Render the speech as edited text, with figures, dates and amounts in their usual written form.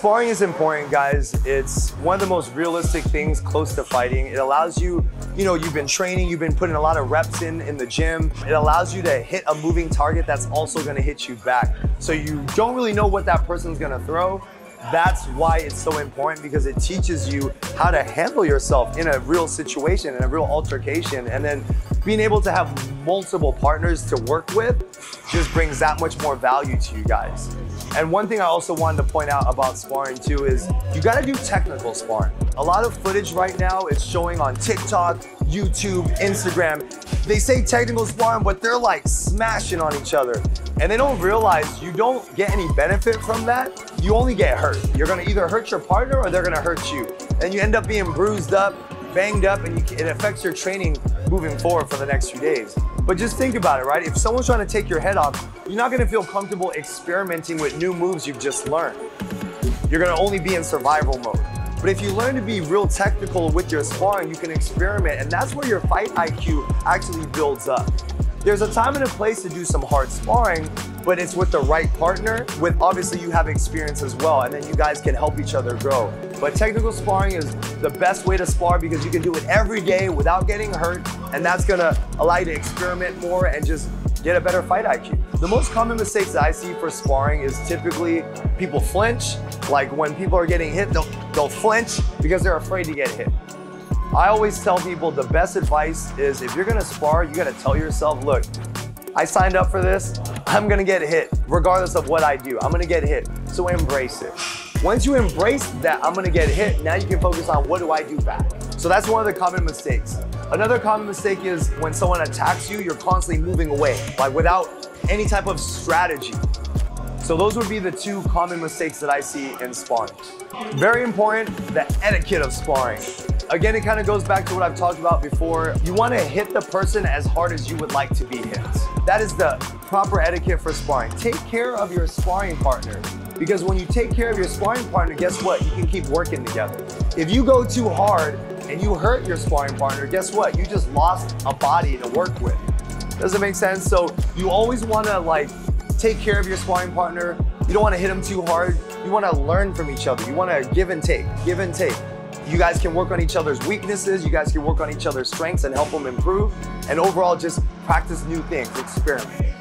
Sparring is important, guys. It's one of the most realistic things close to fighting. It allows you, you've been training, you've been putting a lot of reps in the gym. It allows you to hit a moving target that's also gonna hit you back. So you don't really know what that person's gonna throw. That's why it's so important, because it teaches you how to handle yourself in a real situation, in a real altercation. And then being able to have multiple partners to work with just brings that much more value to you guys. And one thing I also wanted to point out about sparring too is you gotta do technical sparring. A lot of footage right now is showing on TikTok, YouTube, Instagram. They say technical sparring, but they're like smashing on each other. And they don't realize you don't get any benefit from that. You only get hurt. You're gonna either hurt your partner or they're gonna hurt you. And you end up being bruised up, banged up, and it affects your training moving forward for the next few days. But just think about it, right? If someone's trying to take your head off, you're not gonna feel comfortable experimenting with new moves you've just learned. You're gonna only be in survival mode. But if you learn to be real technical with your sparring, you can experiment, and that's where your fight IQ actually builds up. There's a time and a place to do some hard sparring, but it's with the right partner, with obviously you have experience as well, and then you guys can help each other grow. But technical sparring is the best way to spar because you can do it every day without getting hurt, and that's gonna allow you to experiment more and just get a better fight IQ. The most common mistakes that I see for sparring is typically people flinch. Like when people are getting hit, they'll flinch because they're afraid to get hit. I always tell people the best advice is if you're gonna spar, you gotta tell yourself, look, I signed up for this, I'm gonna get hit regardless of what I do. I'm gonna get hit, so embrace it. Once you embrace that I'm gonna get hit, now you can focus on what do I do back. So that's one of the common mistakes. Another common mistake is when someone attacks you, you're constantly moving away, like without any type of strategy. So those would be the two common mistakes that I see in sparring. Very important, the etiquette of sparring. Again, it kind of goes back to what I've talked about before. You want to hit the person as hard as you would like to be hit. That is the proper etiquette for sparring. Take care of your sparring partner, because when you take care of your sparring partner, guess what? You can keep working together. If you go too hard and you hurt your sparring partner, guess what? You just lost a body to work with. Does it make sense? So you always want to take care of your sparring partner. You don't want to hit them too hard. You want to learn from each other. You want to give and take, give and take. You guys can work on each other's weaknesses. You guys can work on each other's strengths and help them improve. And overall, just practice new things, experiment.